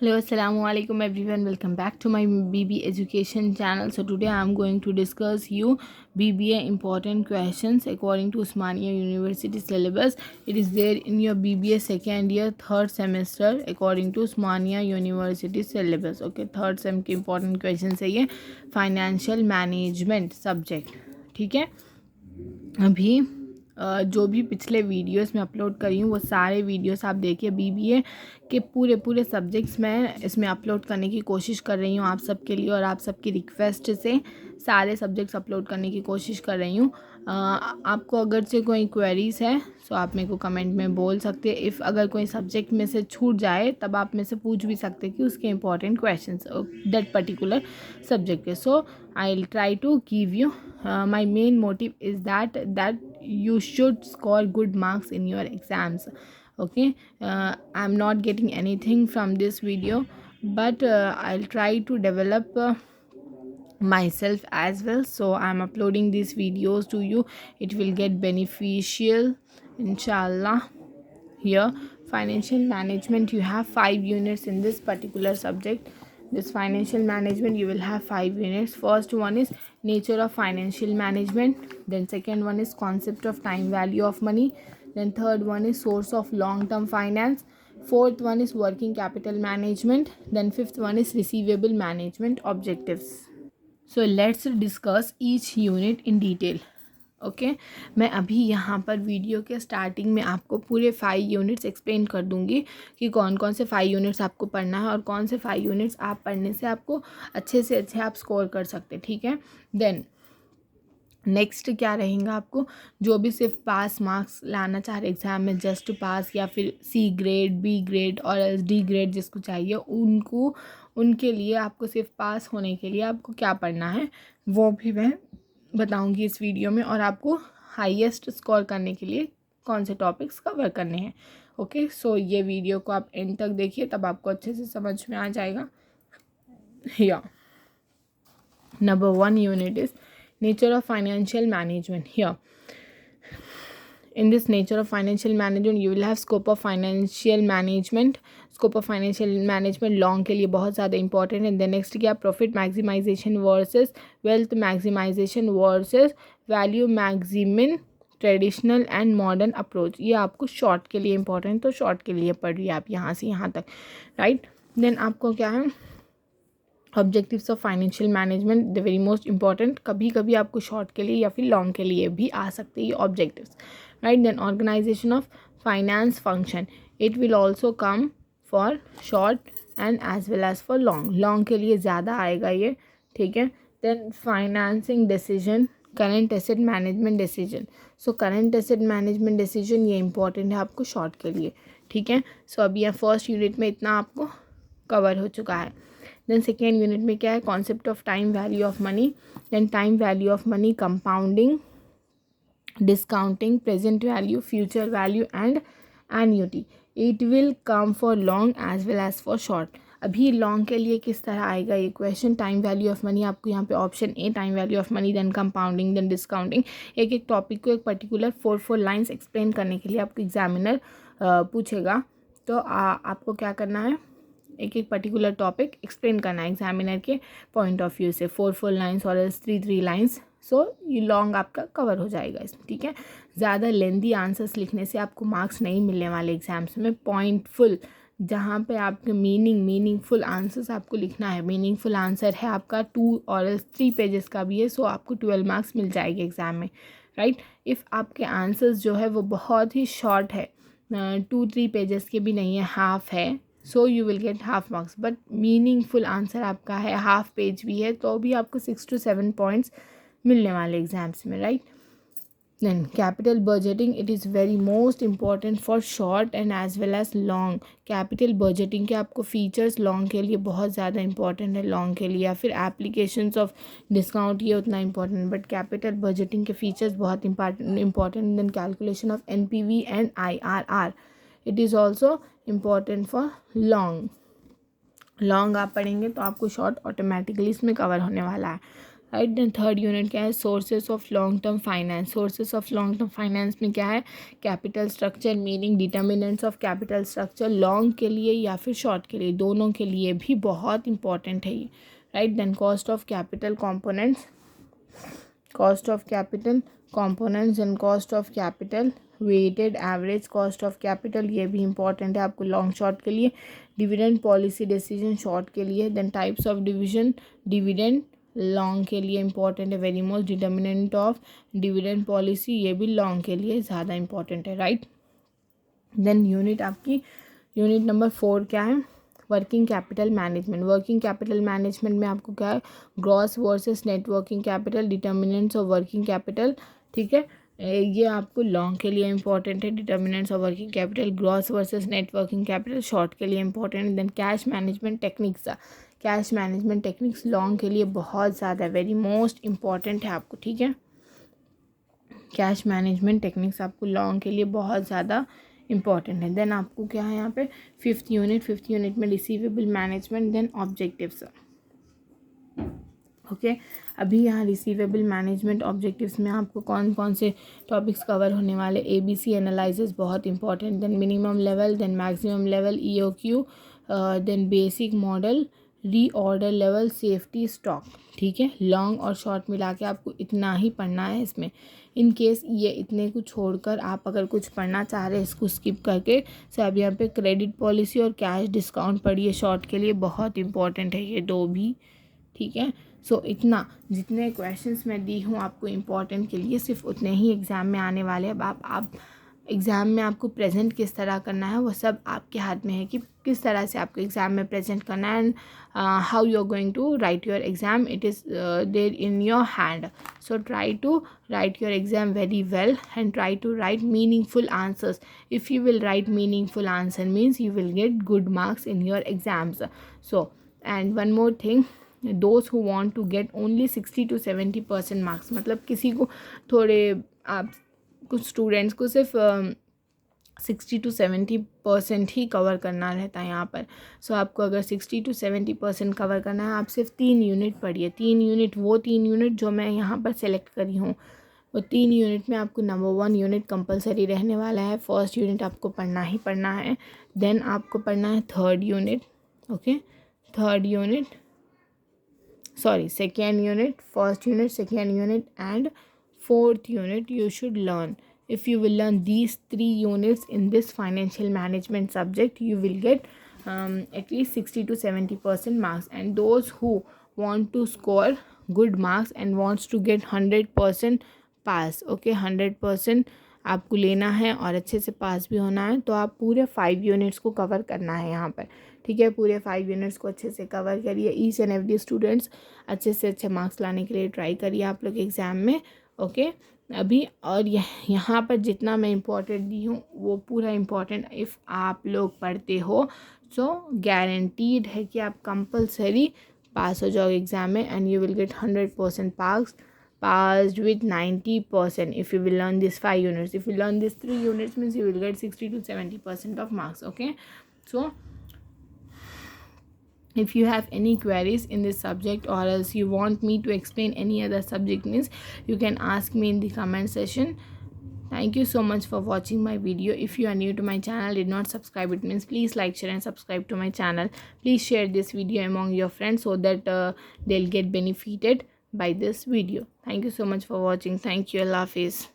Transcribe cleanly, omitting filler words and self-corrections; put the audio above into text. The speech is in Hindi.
Hello, assalamu alaikum everyone. Welcome back to my BB Education channel. So today I am going to discuss you BBA important questions according to Osmania University syllabus. It is there in your BBA second year third semester according to Osmania University syllabus. Okay, third sem के important questions है ये financial management subject. ठीक है, अभी जो भी पिछले वीडियोस में अपलोड करी हूँ वो सारे वीडियोस आप देखिए। बीबीए के पूरे पूरे सब्जेक्ट्स मैं इसमें अपलोड करने की कोशिश कर रही हूँ आप सबके लिए, और आप सबकी रिक्वेस्ट से सारे सब्जेक्ट्स अपलोड करने की कोशिश कर रही हूँ। आपको अगर से कोई क्वेरीज़ है तो आप मेरे को कमेंट में बोल सकते हैं। इफ़ अगर कोई सब्जेक्ट में से छूट जाए तब आप मेरे से पूछ भी सकते हैं कि उसके important questions that particular subject के। So I will try to give you my main motive is that you should score good marks in your exams. Okay, I'm not getting anything from this video, but I'll try to develop myself as well, so I'm uploading these videos to you. It will get beneficial, inshallah. Here, financial management, you have 5 units in this particular subject. This financial management, you will have 5 units. First one is nature of financial management, then second one is concept of time value of money, then third one is source of long term finance, fourth one is working capital management, then fifth one is receivable management objectives. So let's discuss each unit in detail. Okay मैं अभी यहाँ पर वीडियो के स्टार्टिंग में आपको पूरे 5 यूनिट्स एक्सप्लेन कर दूँगी कि कौन कौन से 5 यूनिट्स आपको पढ़ना है और कौन से 5 यूनिट्स आप पढ़ने से आपको अच्छे से अच्छे आप स्कोर कर सकते हैं। ठीक है, देन नेक्स्ट क्या रहेगा, आपको जो भी सिर्फ पास मार्क्स लाना चाह रहे एग्ज़ाम में, जस्ट पास या फिर सी ग्रेड, बी ग्रेड और डी ग्रेड जिसको चाहिए, उनके लिए आपको सिर्फ पास होने के लिए आपको क्या पढ़ना है वो भी मैं बताऊंगी इस वीडियो में, और आपको हाईएस्ट स्कोर करने के लिए कौन से टॉपिक्स कवर करने हैं। ओके, सो ये वीडियो को आप एंड तक देखिए, तब आपको अच्छे से समझ में आ जाएगा। या number 1 unit is nature of financial management. Here in this nature of financial management you will have scope of financial management. Scope of financial management long के लिए बहुत ज़्यादा इंपॉर्टेंट है। देन नेक्स्ट क्या, profit maximisation versus wealth maximisation versus value maximisation traditional and modern approach. ये आपको शॉर्ट के लिए इंपॉर्टेंट, तो शॉर्ट के लिए पढ़िए आप यहाँ से यहाँ तक, राइट। देन आपको क्या है, objectives of financial management, the very most important. कभी कभी आपको शॉर्ट के लिए या फिर लॉन्ग के लिए भी आ सकते हैं ये objectives, right. Then organisation of finance function, it will also come for short and as well as for long. Long के लिए ज़्यादा आएगा ये, ठीक है। Then financing decision, current asset management decision. So current asset management decision ये इंपॉर्टेंट है आपको शॉर्ट के लिए, ठीक है। सो अभी यहाँ फर्स्ट यूनिट में इतना आपको कवर हो चुका है। देन सेकेंड यूनिट में क्या है, concept of time value of money. Then time value of money, compounding, discounting, present value, future value and annuity. It will come for long as well as for short. अभी लॉन्ग के लिए किस तरह आएगा ये question, time value of money आपको यहाँ पे option A time value of money, then compounding, then discounting. एक एक टॉपिक को एक पर्टिकुलर 4 लाइन्स एक्सप्लेन करने के लिए आपको एग्जामिनर पूछेगा, तो आपको क्या करना है, एक एक पर्टिकुलर टॉपिक एक्सप्लेन करना है एग्जामिनर के पॉइंट ऑफ व्यू से, 4 लाइन्स और 3 लाइन्स। सो ये लॉन्ग आपका कवर हो जाएगा इसमें, ठीक है। ज़्यादा लेंदी आंसर्स लिखने से आपको मार्क्स नहीं मिलने वाले एग्जाम्स में। पॉइंटफुल, जहाँ पे आपके मीनिंगफुल आंसर्स आपको लिखना है। मीनिंगफुल आंसर है आपका 2 और 3 पेजेस का भी है, सो आपको 12 मार्क्स मिल जाएंगे एग्ज़ाम में, राइट। इफ़ आपके आंसर्स जो है वो बहुत ही शॉर्ट है, 2-3 पेजेस के भी नहीं है, हाफ है, so you will get half marks. But meaningful answer आपका है, हाफ पेज भी है, तो भी आपको 6 to 7 पॉइंट्स मिलने वाले एग्जाम्स में, right. Then capital budgeting, it is very most important for short and as well as long. Capital budgeting के आपको फीचर्स लॉन्ग के लिए बहुत ज़्यादा इंपॉर्टेंट है, लॉन्ग के लिए, या फिर एप्लीकेशंस ऑफ डिस्काउंट ये उतना इंपॉर्टेंट, बट कैपिटल बजटिंग के फीचर्स बहुत important. Then calculation of NPV and IRR, it is also important for long. Long आप पढ़ेंगे तो आपको शॉर्ट ऑटोमेटिकली इसमें कवर होने वाला है, राइट। देन थर्ड यूनिट क्या है, sources of long term finance. Sources of long term finance में क्या है, capital structure, meaning determinants of capital structure, long के लिए या फिर शॉर्ट के लिए, दोनों के लिए भी बहुत इंपॉर्टेंट है ये, right. Then cost of capital components, cost of capital components and cost of capital, weighted average cost of capital, ये भी इंपॉर्टेंट है आपको लॉन्ग शॉर्ट के लिए। डिविडेंड पॉलिसी डिसीजन शॉर्ट के लिए। Then types of division, dividend long के लिए इंपॉर्टेंट है very most. Determinant of dividend policy, ये भी लॉन्ग के लिए ज़्यादा इंपॉर्टेंट है, राइट। देन यूनिट आपकी यूनिट नंबर 4 क्या है, working capital management. Working capital management में आपको क्या है, gross versus net working capital, determinants of working capital, ठीक है। ये आपको लॉन्ग के लिए इंपॉर्टेंट है, determinants of working capital, gross versus net working capital short के लिए इंपॉर्टेंट है। Then cash management techniques, cash management techniques long के लिए बहुत ज़्यादा वेरी मोस्ट इंपॉर्टेंट है आपको, ठीक है। कैश मैनेजमेंट टेक्निक्स आपको लॉन्ग के लिए बहुत ज़्यादा इंपॉर्टेंट है। देन आपको क्या है यहाँ पे फिफ्थ यूनिट में receivable management, then objectives, okay. अभी यहाँ रिसीवेबल मैनेजमेंट ऑब्जेक्टिव्स में आपको कौन कौन से टॉपिक्स कवर होने वाले, ABC एनालिसिस बहुत important, then minimum level, then maximum level, EOQ, then basic model, reorder level, safety, stock, ठीक है। लॉन्ग और शॉर्ट मिला के आपको इतना ही पढ़ना है इसमें। इन केस ये इतने को छोड़कर आप अगर कुछ पढ़ना चाह रहे हैं इसको स्किप करके, सो अब यहाँ पे क्रेडिट पॉलिसी और कैश डिस्काउंट पढ़िए, शॉर्ट के लिए बहुत इंपॉर्टेंट है ये दो भी, ठीक है। सो इतना जितने क्वेश्चंस मैं दी हूँ आपको इम्पॉर्टेंट के लिए सिर्फ उतने ही एग्ज़ाम में आने वाले हैं। अब आप एग्ज़ाम में आपको प्रेजेंट किस तरह करना है वो सब आपके हाथ में है कि किस तरह से आपको एग्ज़ाम में प्रेजेंट करना है, and how you are going to write your exam, it is there in your hand. So try to write your exam very well and try to write meaningful answers. If you will write meaningful answer means you will get good marks in your exams. So and one more thing, those who want to get only 60 to 70% marks, मतलब किसी को थोड़े आप कुछ स्टूडेंट्स को सिर्फ 60 to 70% ही कवर करना रहता है यहाँ पर। सो आपको अगर 60 to 70% कवर करना है, आप सिर्फ 3 यूनिट पढ़िए। 3 यूनिट, वो 3 यूनिट जो मैं यहाँ पर सेलेक्ट करी हूँ, वो 3 यूनिट में आपको नंबर 1 यूनिट कंपलसरी रहने वाला है। फर्स्ट यूनिट आपको पढ़ना ही पढ़ना है। देन आपको पढ़ना है third unit, okay, third unit, sorry second unit, first unit, second unit and fourth unit you should learn. If you will learn these 3 units in this financial management subject, you will get at least 60 to 70% marks. And those who want to score good marks and wants to get 100% pass, okay, 100% आपको लेना है और अच्छे से पास भी होना है, तो आप पूरे 5 यूनिट्स को कवर करना है यहाँ पर, ठीक है। पूरे 5 यूनिट्स को अच्छे से कवर करिए। ईच एंड एवरी स्टूडेंट्स अच्छे से अच्छे मार्क्स लाने के लिए ट्राई करिए आप लोग एग्ज़ाम में, ओके। अभी और यहाँ पर जितना मैं इम्पोर्टेंट दी हूँ वो पूरा इम्पोर्टेंट इफ़ आप लोग पढ़ते हो सो गारंटीड है कि आप कंपलसरी पास हो जाओगे एग्ज़ाम में, and you will get 100% passed with 90% if you will learn these 5 units. If you learn these 3 units means you will get 60 to 70% of marks, okay. So if you have any queries in this subject or else you want me to explain any other subject means you can ask me in the comment section. Thank you so much for watching my video. If you are new to my channel, did not subscribe, it means please like, share and subscribe to my channel. Please share this video among your friends so that they'll get benefited by this video. Thank you so much for watching. Thank you. Allah Hafiz.